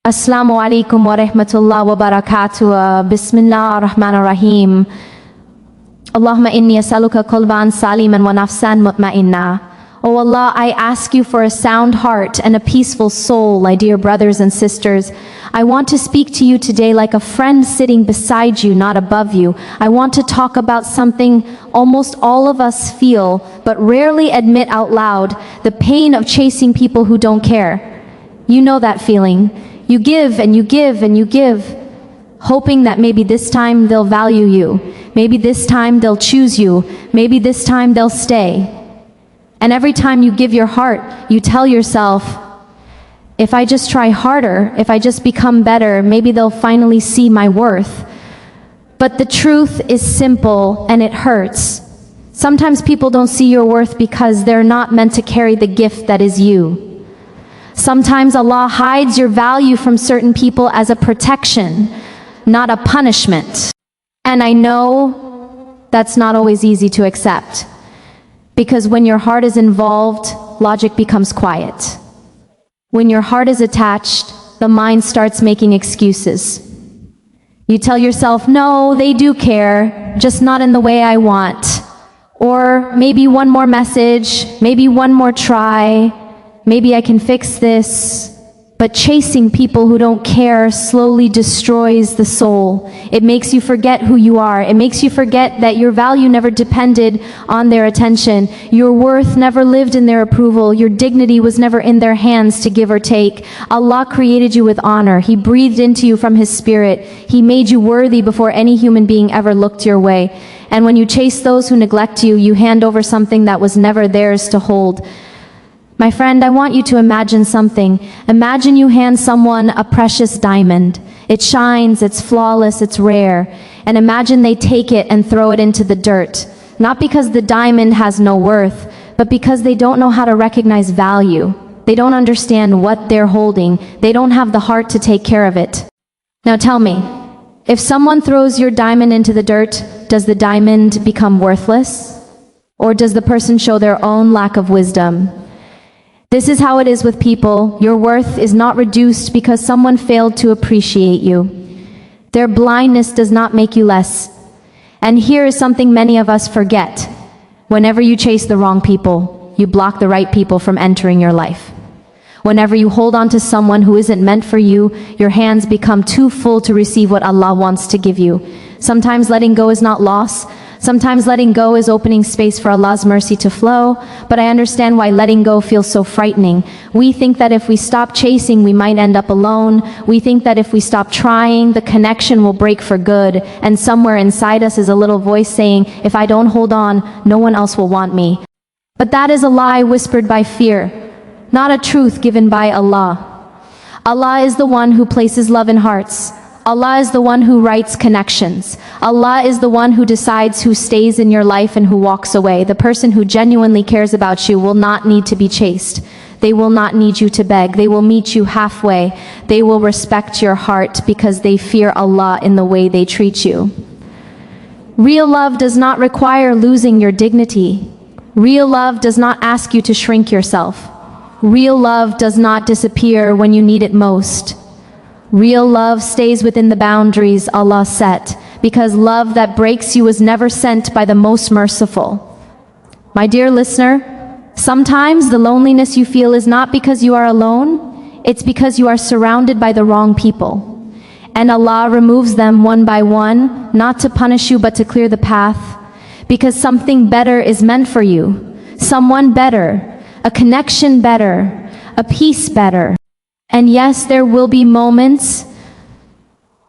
Assalamu alaikum wa rahmatullah wa barakatuh. Bismillah ar-Rahman ar-Rahim. Allahumma inni asaluka qalban saliman wa nafsan mutma'inna. O Allah, I ask you for a sound heart and a peaceful soul, my dear brothers and sisters. I want to speak to you today like a friend sitting beside you, not above you. I want to talk about something almost all of us feel, but rarely admit out loud, the pain of chasing people who don't care. You know that feeling. You give and you give and you give, hoping that maybe this time they'll value you. Maybe this time they'll choose you. Maybe this time they'll stay. And every time you give your heart, you tell yourself, if I just try harder, if I just become better, maybe they'll finally see my worth. But the truth is simple and it hurts. Sometimes people don't see your worth because they're not meant to carry the gift that is you. Sometimes Allah hides your value from certain people as a protection, not a punishment. And I know that's not always easy to accept, because when your heart is involved, logic becomes quiet. When your heart is attached, the mind starts making excuses. You tell yourself, no, they do care, just not in the way I want. Or maybe one more message, maybe one more try. Maybe I can fix this. But chasing people who don't care slowly destroys the soul. It makes you forget who you are. It makes you forget that your value never depended on their attention. Your worth never lived in their approval. Your dignity was never in their hands to give or take. Allah created you with honor. He breathed into you from His Spirit. He made you worthy before any human being ever looked your way. And when you chase those who neglect you, you hand over something that was never theirs to hold. My friend, I want you to imagine something. Imagine you hand someone a precious diamond. It shines, it's flawless, it's rare. And imagine they take it and throw it into the dirt. Not because the diamond has no worth, but because they don't know how to recognize value. They don't understand what they're holding. They don't have the heart to take care of it. Now tell me, if someone throws your diamond into the dirt, does the diamond become worthless? Or does the person show their own lack of wisdom? This is how it is with people. Your worth is not reduced because someone failed to appreciate you. Their blindness does not make you less. And here is something many of us forget. Whenever you chase the wrong people, you block the right people from entering your life. Whenever you hold on to someone who isn't meant for you, your hands become too full to receive what Allah wants to give you. Sometimes letting go is not loss. Sometimes letting go is opening space for Allah's mercy to flow, but I understand why letting go feels so frightening. We think that if we stop chasing, we might end up alone. We think that if we stop trying, the connection will break for good, and somewhere inside us is a little voice saying, if I don't hold on, no one else will want me. But that is a lie whispered by fear, not a truth given by Allah. Allah is the one who places love in hearts. Allah is the one who writes connections. Allah is the one who decides who stays in your life and who walks away. The person who genuinely cares about you will not need to be chased. They will not need you to beg. They will meet you halfway. They will respect your heart because they fear Allah in the way they treat you. Real love does not require losing your dignity. Real love does not ask you to shrink yourself. Real love does not disappear when you need it most. Real love stays within the boundaries Allah set, because love that breaks you was never sent by the most merciful. My dear listener, sometimes the loneliness you feel is not because you are alone, it's because you are surrounded by the wrong people. And Allah removes them one by one, not to punish you but to clear the path, because something better is meant for you. Someone better, a connection better, a peace better. And yes, there will be moments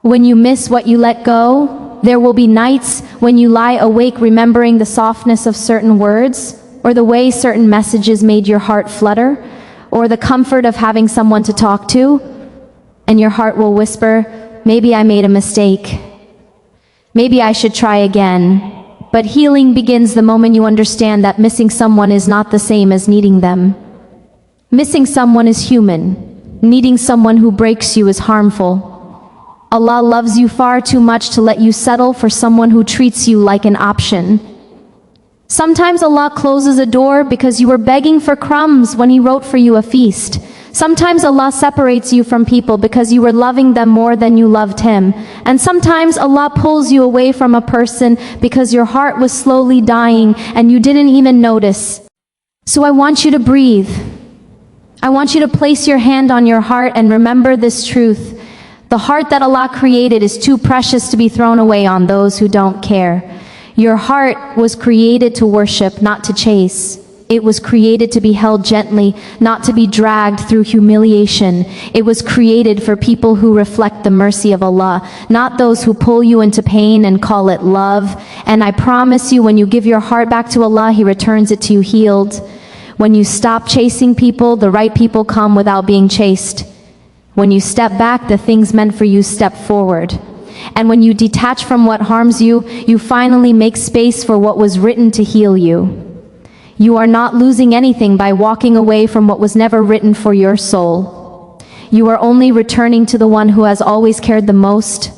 when you miss what you let go. There will be nights when you lie awake remembering the softness of certain words, or the way certain messages made your heart flutter, or the comfort of having someone to talk to. And your heart will whisper, maybe I made a mistake. Maybe I should try again. But healing begins the moment you understand that missing someone is not the same as needing them. Missing someone is human. Needing someone who breaks you is harmful. Allah loves you far too much to let you settle for someone who treats you like an option. Sometimes Allah closes a door because you were begging for crumbs when He wrote for you a feast. Sometimes Allah separates you from people because you were loving them more than you loved Him. And sometimes Allah pulls you away from a person because your heart was slowly dying and you didn't even notice. So I want you to breathe. I want you to place your hand on your heart and remember this truth. The heart that Allah created is too precious to be thrown away on those who don't care. Your heart was created to worship, not to chase. It was created to be held gently, not to be dragged through humiliation. It was created for people who reflect the mercy of Allah, not those who pull you into pain and call it love. And I promise you, when you give your heart back to Allah, He returns it to you healed. When you stop chasing people, the right people come without being chased. When you step back, the things meant for you step forward. And when you detach from what harms you, you finally make space for what was written to heal you. You are not losing anything by walking away from what was never written for your soul. You are only returning to the one who has always cared the most.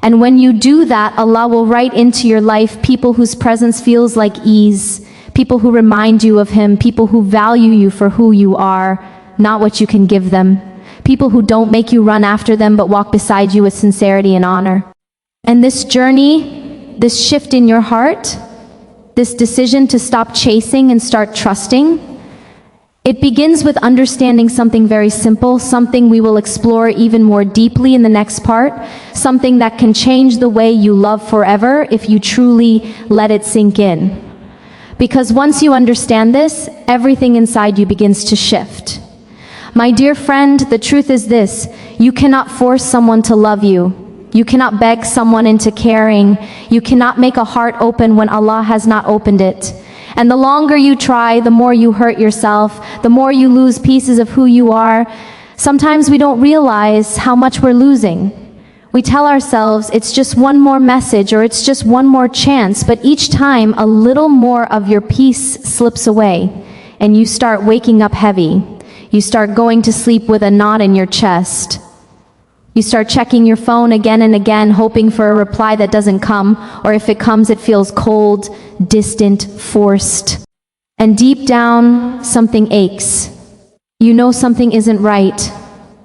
And when you do that, Allah will write into your life people whose presence feels like ease, people who remind you of Him, people who value you for who you are, not what you can give them. People who don't make you run after them but walk beside you with sincerity and honor. And this journey, this shift in your heart, this decision to stop chasing and start trusting, it begins with understanding something very simple, something we will explore even more deeply in the next part, something that can change the way you love forever if you truly let it sink in. Because once you understand this, everything inside you begins to shift. My dear friend, the truth is this: you cannot force someone to love you. You cannot beg someone into caring. You cannot make a heart open when Allah has not opened it. And the longer you try, the more you hurt yourself, the more you lose pieces of who you are. Sometimes we don't realize how much we're losing. We tell ourselves it's just one more message or it's just one more chance, but each time a little more of your peace slips away and you start waking up heavy. You start going to sleep with a knot in your chest. You start checking your phone again and again, hoping for a reply that doesn't come, or if it comes, it feels cold, distant, forced. And deep down, something aches. You know something isn't right.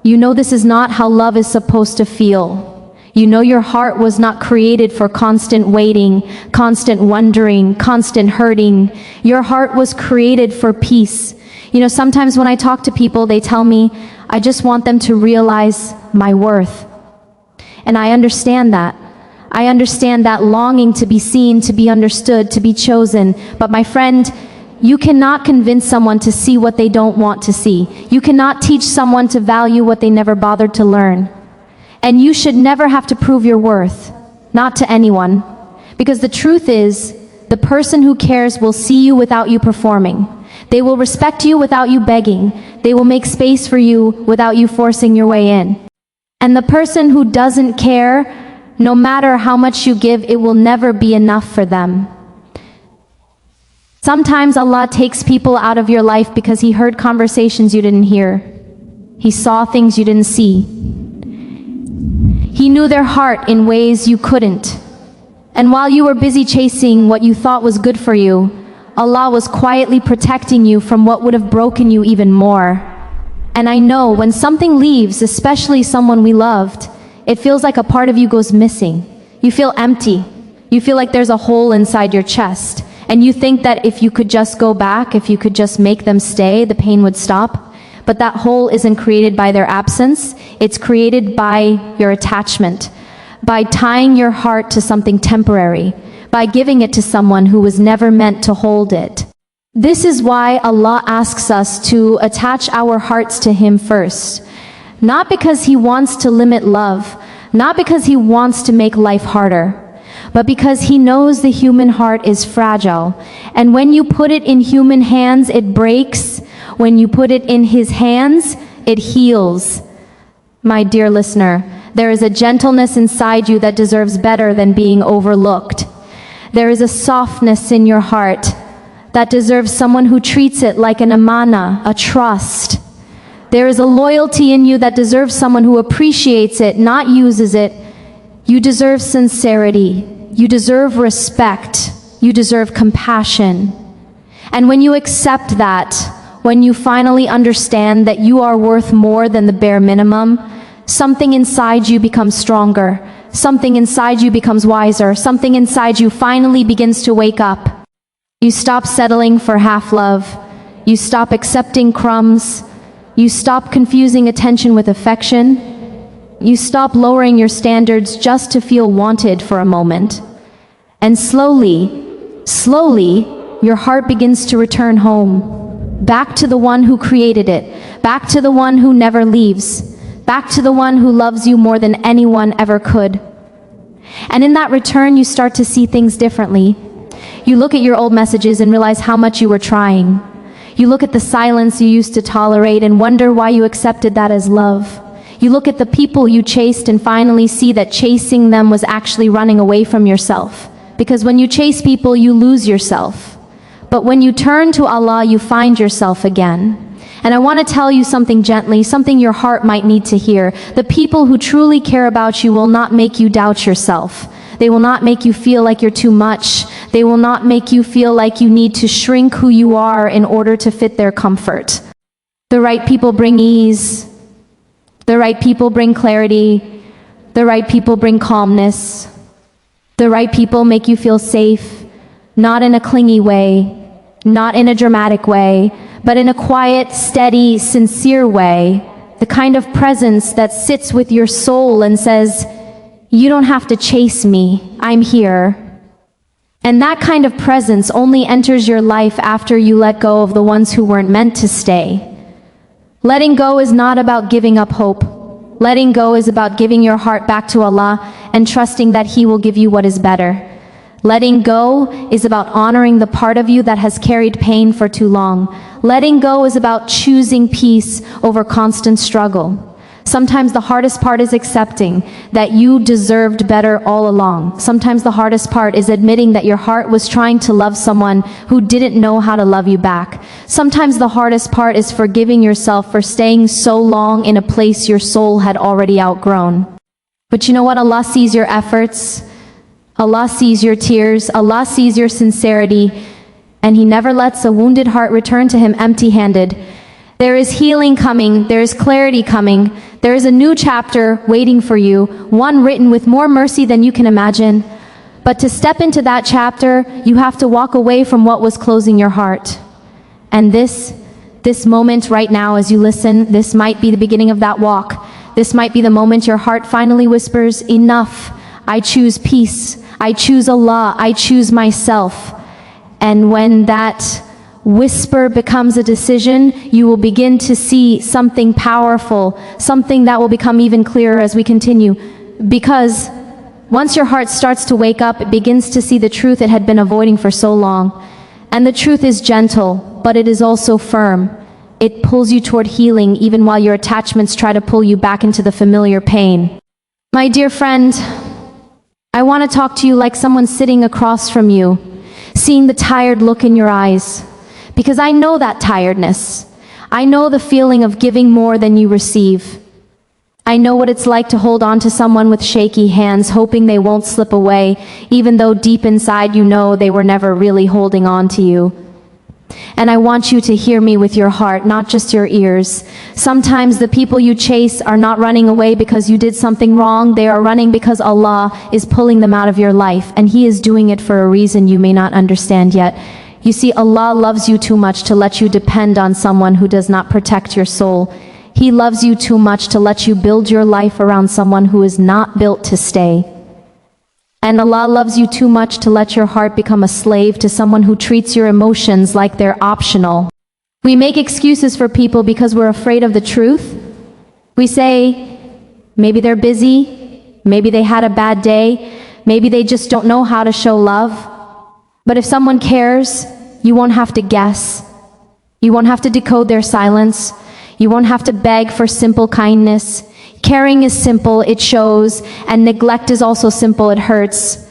You know this is not how love is supposed to feel. You know your heart was not created for constant waiting, constant wondering, constant hurting. Your heart was created for peace. You know, sometimes when I talk to people, they tell me, I just want them to realize my worth. And I understand that. I understand that longing to be seen, to be understood, to be chosen. But my friend, you cannot convince someone to see what they don't want to see. You cannot teach someone to value what they never bothered to learn. And you should never have to prove your worth, not to anyone. Because the truth is, the person who cares will see you without you performing. They will respect you without you begging. They will make space for you without you forcing your way in. And the person who doesn't care, no matter how much you give, it will never be enough for them. Sometimes Allah takes people out of your life because He heard conversations you didn't hear. He saw things you didn't see. He knew their heart in ways you couldn't. And while you were busy chasing what you thought was good for you, Allah was quietly protecting you from what would have broken you even more. And I know when something leaves, especially someone we loved, it feels like a part of you goes missing. You feel empty. You feel like there's a hole inside your chest. And you think that if you could just go back, if you could just make them stay, the pain would stop. But that hole isn't created by their absence. It's created by your attachment, by tying your heart to something temporary, by giving it to someone who was never meant to hold it. This is why Allah asks us to attach our hearts to Him first. Not because He wants to limit love, not because He wants to make life harder, but because He knows the human heart is fragile. And when you put it in human hands, it breaks. When you put it in His hands, it heals. My dear listener, there is a gentleness inside you that deserves better than being overlooked. There is a softness in your heart that deserves someone who treats it like an amana, a trust. There is a loyalty in you that deserves someone who appreciates it, not uses it. You deserve sincerity. You deserve respect. You deserve compassion. And when you accept that, when you finally understand that you are worth more than the bare minimum, something inside you becomes stronger. Something inside you becomes wiser. Something inside you finally begins to wake up. You stop settling for half love. You stop accepting crumbs. You stop confusing attention with affection. You stop lowering your standards just to feel wanted for a moment. And slowly, your heart begins to return home. Back to the one who created it. Back to the one who never leaves. Back to the one who loves you more than anyone ever could. And in that return, you start to see things differently. You look at your old messages and realize how much you were trying. You look at the silence you used to tolerate and wonder why you accepted that as love. You look at the people you chased and finally see that chasing them was actually running away from yourself. Because when you chase people, you lose yourself. But when you turn to Allah, you find yourself again. And I want to tell you something gently, something your heart might need to hear. The people who truly care about you will not make you doubt yourself. They will not make you feel like you're too much. They will not make you feel like you need to shrink who you are in order to fit their comfort. The right people bring ease. The right people bring clarity. The right people bring calmness. The right people make you feel safe, not in a clingy way, not in a dramatic way, but in a quiet, steady, sincere way. The kind of presence that sits with your soul and says, "You don't have to chase me, I'm here." And that kind of presence only enters your life after you let go of the ones who weren't meant to stay. Letting go is not about giving up hope. Letting go is about giving your heart back to Allah and trusting that He will give you what is better. Letting go is about honoring the part of you that has carried pain for too long. Letting go is about choosing peace over constant struggle. Sometimes the hardest part is accepting that you deserved better all along. Sometimes the hardest part is admitting that your heart was trying to love someone who didn't know how to love you back. Sometimes the hardest part is forgiving yourself for staying so long in a place your soul had already outgrown. But you know what? Allah sees your efforts. Allah sees your tears. Allah sees your sincerity. And He never lets a wounded heart return to Him empty-handed. There is healing coming. There is clarity coming. There is a new chapter waiting for you, one written with more mercy than you can imagine. But to step into that chapter, you have to walk away from what was closing your heart. And this moment right now as you listen, this might be the beginning of that walk. This might be the moment your heart finally whispers, "Enough. I choose peace. I choose Allah. I choose myself." And when that whisper becomes a decision, you will begin to see something powerful, something that will become even clearer as we continue. Because once your heart starts to wake up, it begins to see the truth it had been avoiding for so long. And the truth is gentle, but it is also firm. It pulls you toward healing even while your attachments try to pull you back into the familiar pain. My dear friend, I want to talk to you like someone sitting across from you, seeing the tired look in your eyes. Because I know that tiredness. I know the feeling of giving more than you receive. I know what it's like to hold on to someone with shaky hands, hoping they won't slip away, even though deep inside you know they were never really holding on to you. And I want you to hear me with your heart, not just your ears. Sometimes the people you chase are not running away because you did something wrong. They are running because Allah is pulling them out of your life, and He is doing it for a reason you may not understand yet. You see, Allah loves you too much to let you depend on someone who does not protect your soul. He loves you too much to let you build your life around someone who is not built to stay. And Allah loves you too much to let your heart become a slave to someone who treats your emotions like they're optional. We make excuses for people because we're afraid of the truth. We say, maybe they're busy, maybe they had a bad day, maybe they just don't know how to show love. But if someone cares, you won't have to guess. You won't have to decode their silence. You won't have to beg for simple kindness. Caring is simple, it shows, and neglect is also simple, it hurts.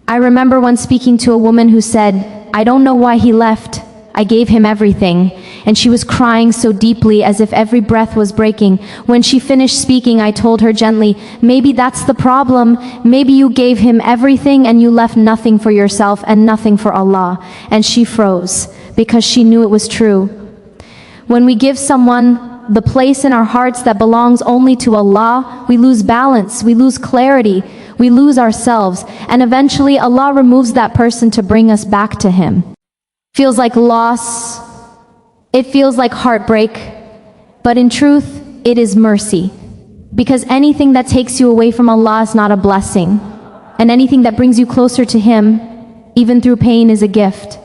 I remember once speaking to a woman who said, "I don't know why he left. I gave him everything." And she was crying so deeply as if every breath was breaking. When she finished speaking, I told her gently, "Maybe that's the problem. Maybe you gave him everything and you left nothing for yourself and nothing for Allah." And she froze because she knew it was true. When we give someone the place in our hearts that belongs only to Allah, we lose balance, we lose clarity, we lose ourselves, and eventually Allah removes that person to bring us back to Him. Feels like loss, it feels like heartbreak, but in truth, it is mercy. Because anything that takes you away from Allah is not a blessing, and anything that brings you closer to Him, even through pain, is a gift.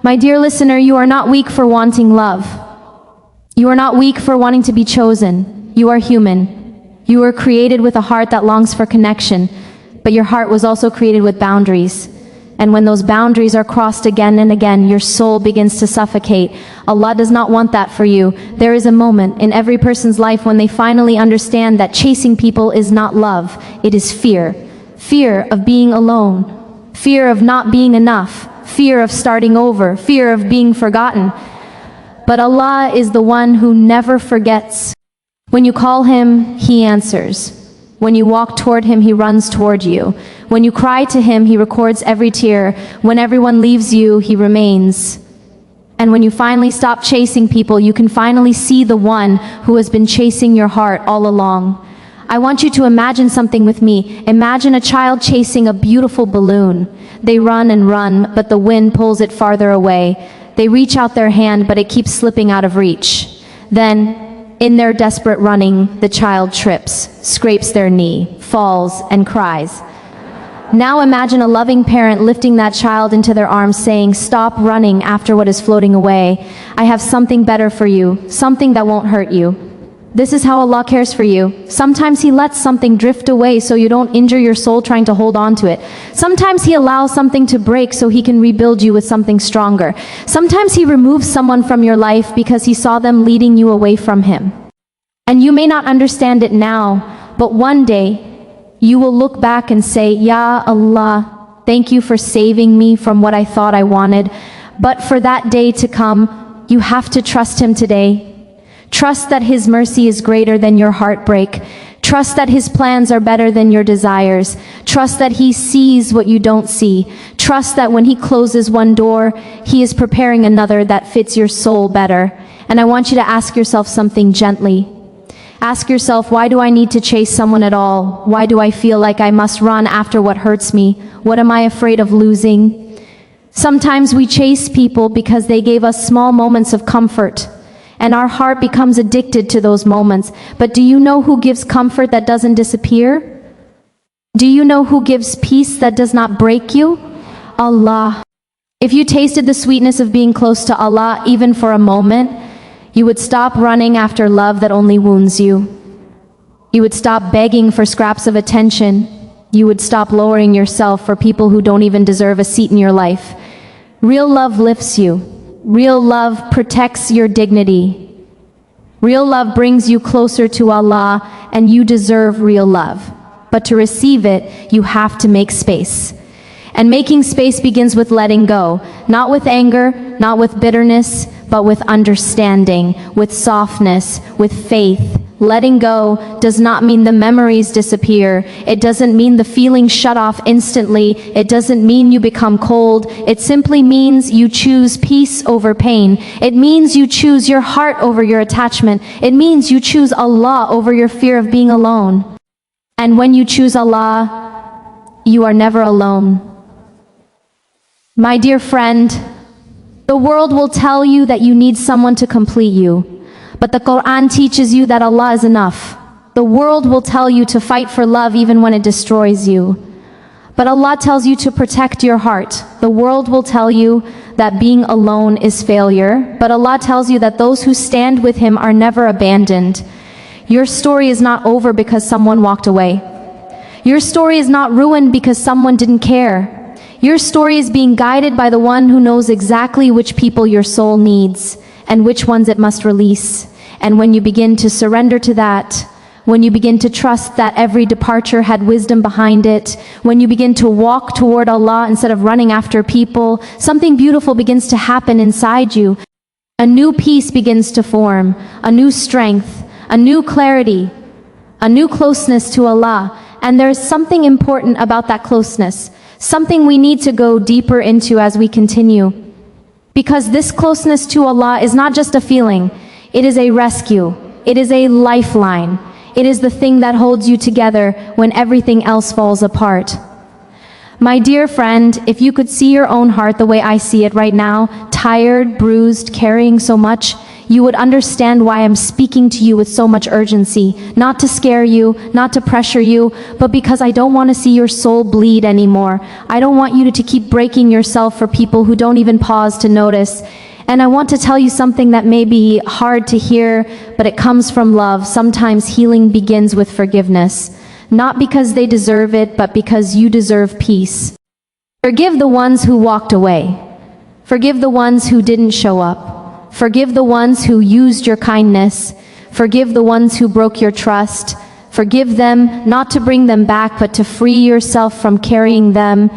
My dear listener, you are not weak for wanting love. You are not weak for wanting to be chosen. You are human. You were created with a heart that longs for connection, but your heart was also created with boundaries. And when those boundaries are crossed again and again, your soul begins to suffocate. Allah does not want that for you. There is a moment in every person's life when they finally understand that chasing people is not love, it is fear. Fear of being alone, fear of not being enough, fear of starting over, fear of being forgotten. But Allah is the one who never forgets. When you call Him, He answers. When you walk toward Him, He runs toward you. When you cry to Him, He records every tear. When everyone leaves you, He remains. And when you finally stop chasing people, you can finally see the one who has been chasing your heart all along. I want you to imagine something with me. Imagine a child chasing a beautiful balloon. They run and run, but the wind pulls it farther away. They reach out their hand, but it keeps slipping out of reach. Then, in their desperate running, the child trips, scrapes their knee, falls, and cries. Now imagine a loving parent lifting that child into their arms, saying, "Stop running after what is floating away. I have something better for you, something that won't hurt you." This is how Allah cares for you. Sometimes He lets something drift away so you don't injure your soul trying to hold on to it. Sometimes He allows something to break so He can rebuild you with something stronger. Sometimes He removes someone from your life because He saw them leading you away from Him. And you may not understand it now, but one day you will look back and say, "Ya Allah, thank you for saving me from what I thought I wanted." But for that day to come, you have to trust Him today. Trust that His mercy is greater than your heartbreak. Trust that His plans are better than your desires. Trust that He sees what you don't see. Trust that when He closes one door, He is preparing another that fits your soul better. And I want you to ask yourself something gently. Ask yourself, why do I need to chase someone at all? Why do I feel like I must run after what hurts me? What am I afraid of losing? Sometimes we chase people because they gave us small moments of comfort, and our heart becomes addicted to those moments. But do you know who gives comfort that doesn't disappear? Do you know who gives peace that does not break you? Allah. If you tasted the sweetness of being close to Allah even for a moment, you would stop running after love that only wounds you. You would stop begging for scraps of attention. You would stop lowering yourself for people who don't even deserve a seat in your life. Real love lifts you. Real love protects your dignity. Real love brings you closer to Allah, and you deserve real love. But to receive it, you have to make space. And making space begins with letting go, not with anger, not with bitterness, but with understanding, with softness, with faith. Letting go does not mean the memories disappear. It doesn't mean the feelings shut off instantly. It doesn't mean you become cold. It simply means you choose peace over pain. It means you choose your heart over your attachment. It means you choose Allah over your fear of being alone. And when you choose Allah, you are never alone. My dear friend, the world will tell you that you need someone to complete you. But the Quran teaches you that Allah is enough. The world will tell you to fight for love even when it destroys you. But Allah tells you to protect your heart. The world will tell you that being alone is failure. But Allah tells you that those who stand with Him are never abandoned. Your story is not over because someone walked away. Your story is not ruined because someone didn't care. Your story is being guided by the one who knows exactly which people your soul needs and which ones it must release. And when you begin to surrender to that, when you begin to trust that every departure had wisdom behind it, when you begin to walk toward Allah instead of running after people, something beautiful begins to happen inside you. A new peace begins to form, a new strength, a new clarity, a new closeness to Allah. And there's something important about that closeness, something we need to go deeper into as we continue. Because this closeness to Allah is not just a feeling, it is a rescue, it is a lifeline, it is the thing that holds you together when everything else falls apart. My dear friend, if you could see your own heart the way I see it right now, tired, bruised, carrying so much, you would understand why I'm speaking to you with so much urgency. Not to scare you, not to pressure you, but because I don't want to see your soul bleed anymore. I don't want you to keep breaking yourself for people who don't even pause to notice. And I want to tell you something that may be hard to hear, but it comes from love. Sometimes healing begins with forgiveness. Not because they deserve it, but because you deserve peace. Forgive the ones who walked away. Forgive the ones who didn't show up. Forgive the ones who used your kindness. Forgive the ones who broke your trust. Forgive them, not to bring them back, but to free yourself from carrying them.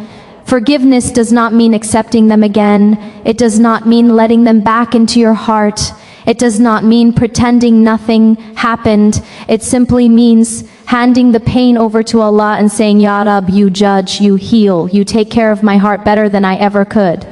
Forgiveness does not mean accepting them again. It does not mean letting them back into your heart. It does not mean pretending nothing happened. It simply means handing the pain over to Allah and saying, Ya Rab, you judge, you heal, you take care of my heart better than I ever could.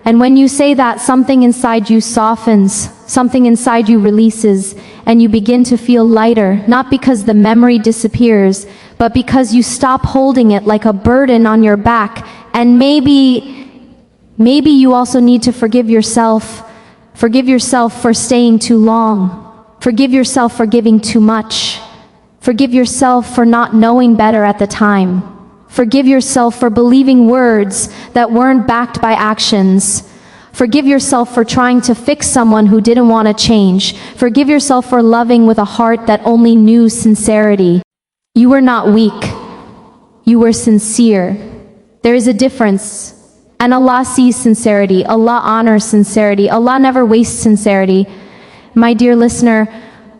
And when you say that, something inside you softens, something inside you releases, and you begin to feel lighter, not because the memory disappears, but because you stop holding it like a burden on your back. And maybe you also need to forgive yourself. Forgive yourself for staying too long. Forgive yourself for giving too much. Forgive yourself for not knowing better at the time. Forgive yourself for believing words that weren't backed by actions. Forgive yourself for trying to fix someone who didn't want to change. Forgive yourself for loving with a heart that only knew sincerity. You were not weak. You were sincere. There is a difference. And Allah sees sincerity. Allah honors sincerity. Allah never wastes sincerity. My dear listener,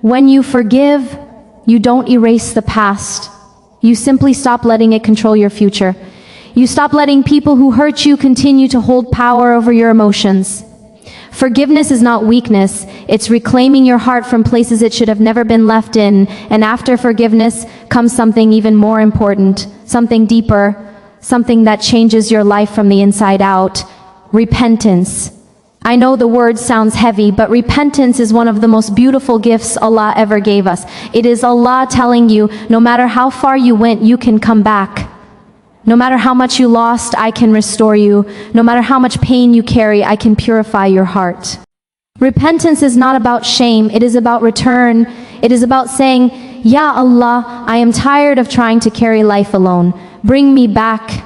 when you forgive, you don't erase the past. You simply stop letting it control your future. You stop letting people who hurt you continue to hold power over your emotions. Forgiveness is not weakness. It's reclaiming your heart from places it should have never been left in. And after forgiveness comes something even more important, something deeper, something that changes your life from the inside out. Repentance. I know the word sounds heavy, but repentance is one of the most beautiful gifts Allah ever gave us. It is Allah telling you, no matter how far you went, you can come back. No matter how much you lost, I can restore you. No matter how much pain you carry, I can purify your heart. Repentance is not about shame, it is about return. It is about saying, Ya Allah, I am tired of trying to carry life alone. Bring me back.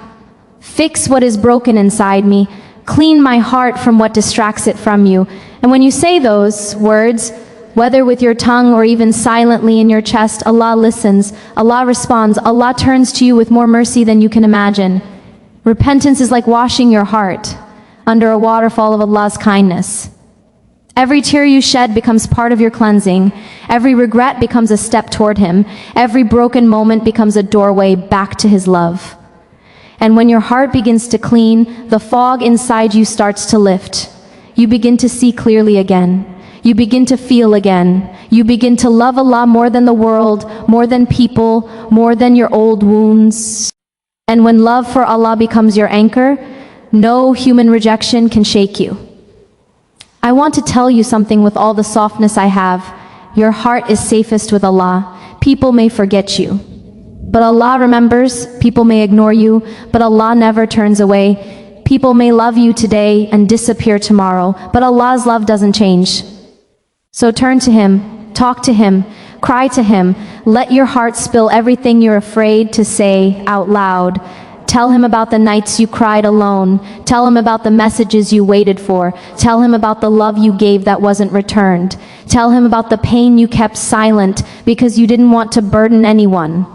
Fix what is broken inside me. Clean my heart from what distracts it from you. And when you say those words, whether with your tongue or even silently in your chest, Allah listens, Allah responds, Allah turns to you with more mercy than you can imagine. Repentance is like washing your heart under a waterfall of Allah's kindness. Every tear you shed becomes part of your cleansing. Every regret becomes a step toward Him. Every broken moment becomes a doorway back to His love. And when your heart begins to clean, the fog inside you starts to lift. You begin to see clearly again. You begin to feel again. You begin to love Allah more than the world, more than people, more than your old wounds. And when love for Allah becomes your anchor, no human rejection can shake you. I want to tell you something with all the softness I have. Your heart is safest with Allah. People may forget you, but Allah remembers. People may ignore you, but Allah never turns away. People may love you today and disappear tomorrow, but Allah's love doesn't change. So turn to Him, talk to Him, cry to Him. Let your heart spill everything you're afraid to say out loud. Tell Him about the nights you cried alone. Tell Him about the messages you waited for. Tell Him about the love you gave that wasn't returned. Tell Him about the pain you kept silent because you didn't want to burden anyone.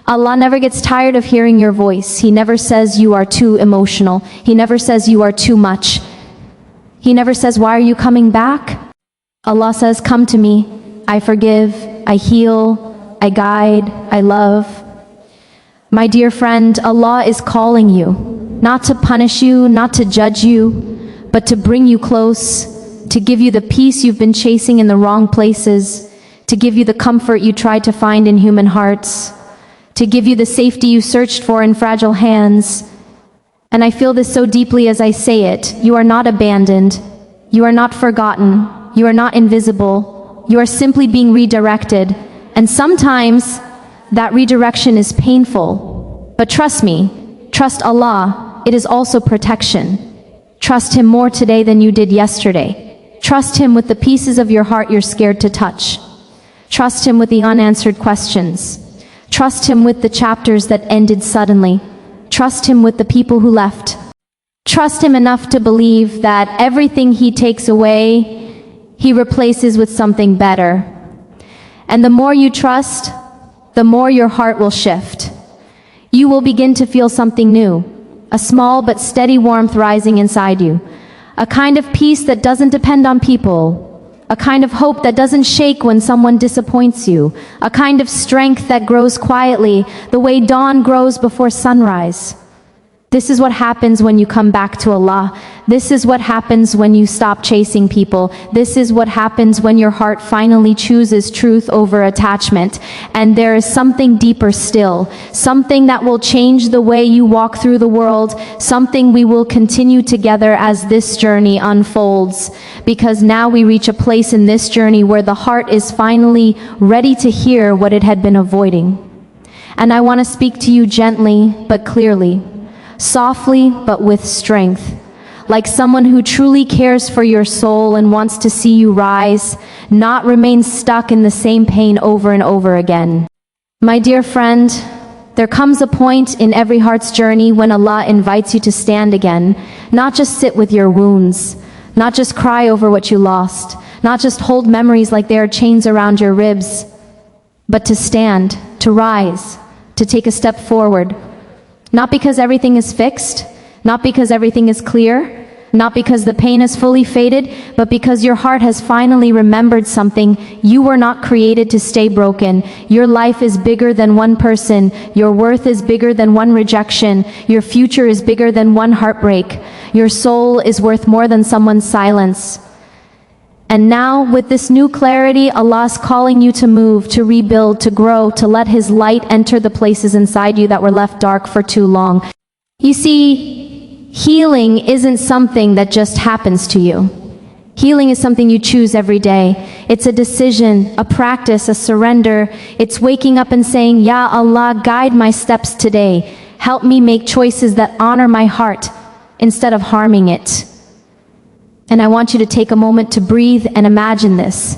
Allah never gets tired of hearing your voice. He never says you are too emotional. He never says you are too much. He never says, why are you coming back? Allah says, come to me. I forgive, I heal, I guide, I love. My dear friend, Allah is calling you, not to punish you, not to judge you, but to bring you close, to give you the peace you've been chasing in the wrong places, to give you the comfort you tried to find in human hearts, to give you the safety you searched for in fragile hands. And I feel this so deeply as I say it. You are not abandoned. You are not forgotten. You are not invisible. You are simply being redirected. And sometimes that redirection is painful. But trust me, trust Allah. It is also protection. Trust Him more today than you did yesterday. Trust Him with the pieces of your heart you're scared to touch. Trust Him with the unanswered questions. Trust Him with the chapters that ended suddenly. Trust Him with the people who left. Trust Him enough to believe that everything He takes away, He replaces with something better. And the more you trust, the more your heart will shift. You will begin to feel something new, a small but steady warmth rising inside you, a kind of peace that doesn't depend on people, a kind of hope that doesn't shake when someone disappoints you, a kind of strength that grows quietly, the way dawn grows before sunrise. This is what happens when you come back to Allah. This is what happens when you stop chasing people. This is what happens when your heart finally chooses truth over attachment. And there is something deeper still, something that will change the way you walk through the world, something we will continue together as this journey unfolds. Because now we reach a place in this journey where the heart is finally ready to hear what it had been avoiding. And I want to speak to you gently but clearly. Softly but with strength, like someone who truly cares for your soul and wants to see you rise, not remain stuck in the same pain over and over again. My dear friend, there comes a point in every heart's journey when Allah invites you to stand again, not just sit with your wounds, not just cry over what you lost, not just hold memories like they are chains around your ribs, but to stand, to rise, to take a step forward. Not because everything is fixed, not because everything is clear, not because the pain has fully faded, but because your heart has finally remembered something. You were not created to stay broken. Your life is bigger than one person. Your worth is bigger than one rejection. Your future is bigger than one heartbreak. Your soul is worth more than someone's silence. And now, with this new clarity, Allah is calling you to move, to rebuild, to grow, to let His light enter the places inside you that were left dark for too long. You see, healing isn't something that just happens to you. Healing is something you choose every day. It's a decision, a practice, a surrender. It's waking up and saying, Ya Allah, guide my steps today. Help me make choices that honor my heart instead of harming it. And I want you to take a moment to breathe and imagine this.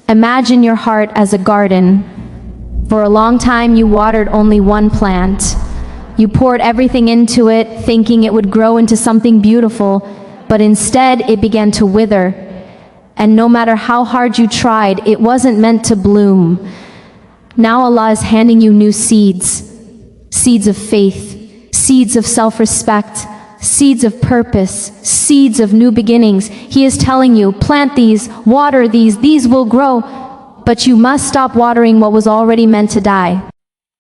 Imagine your heart as a garden. For a long time you watered only one plant. You poured everything into it, thinking it would grow into something beautiful, but instead it began to wither. And no matter how hard you tried, it wasn't meant to bloom. Now Allah is handing you new seeds. Seeds of faith, seeds of self-respect, seeds of purpose, seeds of new beginnings. He is telling you, plant these, water these will grow, but you must stop watering what was already meant to die.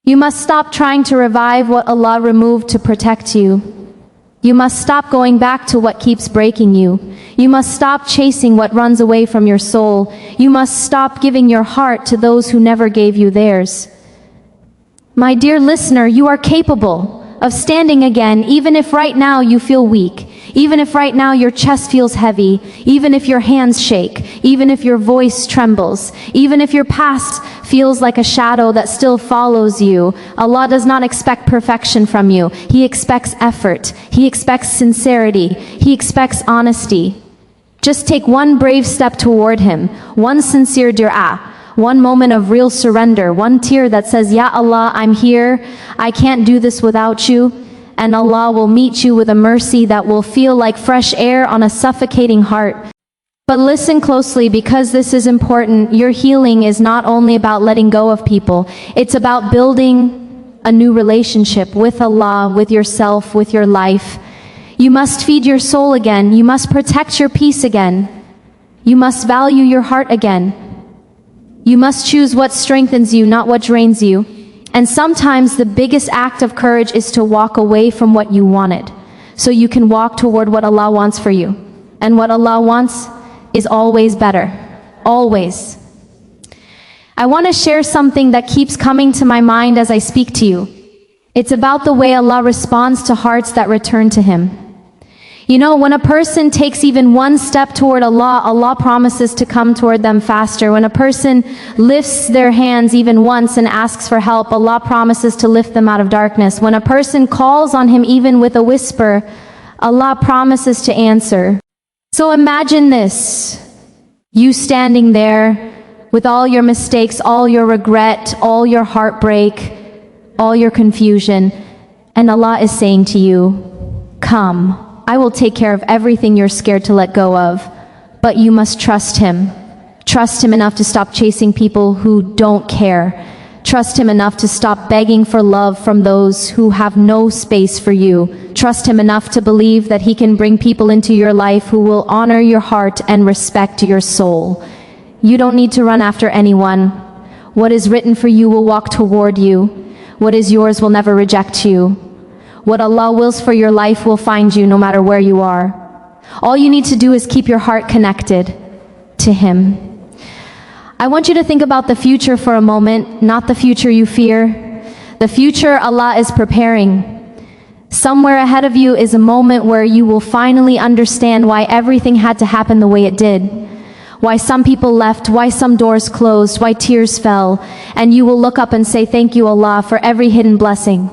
You must stop trying to revive what Allah removed to protect you. You must stop going back to what keeps breaking you. You must stop chasing what runs away from your soul. You must stop giving your heart to those who never gave you theirs. My dear listener, you are capable of standing again, even if right now you feel weak, even if right now your chest feels heavy, even if your hands shake, even if your voice trembles, even if your past feels like a shadow that still follows you. Allah does not expect perfection from you. He expects effort. He expects sincerity. He expects honesty. Just take one brave step toward Him, one sincere dua, one moment of real surrender, one tear that says, Ya Allah, I'm here, I can't do this without you, and Allah will meet you with a mercy that will feel like fresh air on a suffocating heart. But listen closely, because this is important. Your healing is not only about letting go of people, it's about building a new relationship with Allah, with yourself, with your life. You must feed your soul again. You must protect your peace again. You must value your heart again. You must choose what strengthens you, not what drains you. And sometimes the biggest act of courage is to walk away from what you wanted, so you can walk toward what Allah wants for you. And what Allah wants is always better. Always. I want to share something that keeps coming to my mind as I speak to you. It's about the way Allah responds to hearts that return to Him. You know, when a person takes even one step toward Allah, Allah promises to come toward them faster. When a person lifts their hands even once and asks for help, Allah promises to lift them out of darkness. When a person calls on Him even with a whisper, Allah promises to answer. So imagine this, you standing there with all your mistakes, all your regret, all your heartbreak, all your confusion, and Allah is saying to you, come. I will take care of everything you're scared to let go of, but you must trust Him. Trust Him enough to stop chasing people who don't care. Trust Him enough to stop begging for love from those who have no space for you. Trust Him enough to believe that He can bring people into your life who will honor your heart and respect your soul. You don't need to run after anyone. What is written for you will walk toward you. What is yours will never reject you. What Allah wills for your life will find you no matter where you are. All you need to do is keep your heart connected to Him. I want you to think about the future for a moment, not the future you fear. The future Allah is preparing. Somewhere ahead of you is a moment where you will finally understand why everything had to happen the way it did. Why some people left, why some doors closed, why tears fell, and you will look up and say, thank you Allah for every hidden blessing.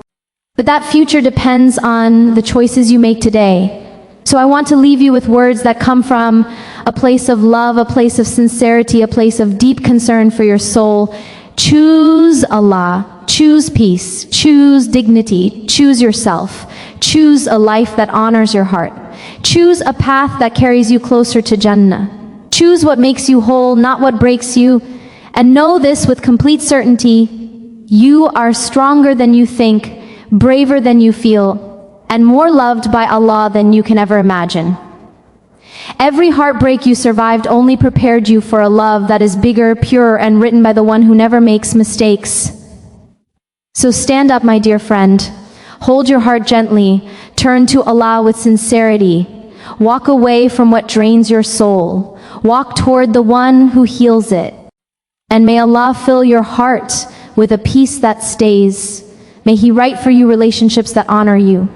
But that future depends on the choices you make today. So I want to leave you with words that come from a place of love, a place of sincerity, a place of deep concern for your soul. Choose Allah, choose peace, choose dignity, choose yourself, choose a life that honors your heart. Choose a path that carries you closer to Jannah. Choose what makes you whole, not what breaks you. And know this with complete certainty, you are stronger than you think, braver than you feel, and more loved by Allah than you can ever imagine. Every heartbreak you survived only prepared you for a love that is bigger, purer, and written by the one who never makes mistakes. So stand up, my dear friend. Hold your heart gently. Turn to Allah with sincerity. Walk away from what drains your soul. Walk toward the one who heals it. And may Allah fill your heart with a peace that stays. May He write for you relationships that honor you.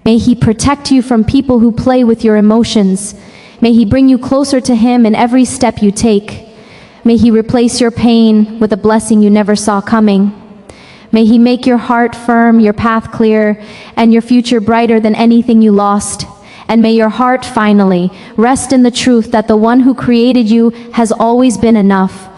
May He protect you from people who play with your emotions. May He bring you closer to Him in every step you take. May He replace your pain with a blessing you never saw coming. May He make your heart firm, your path clear, and your future brighter than anything you lost. And may your heart finally rest in the truth that the one who created you has always been enough.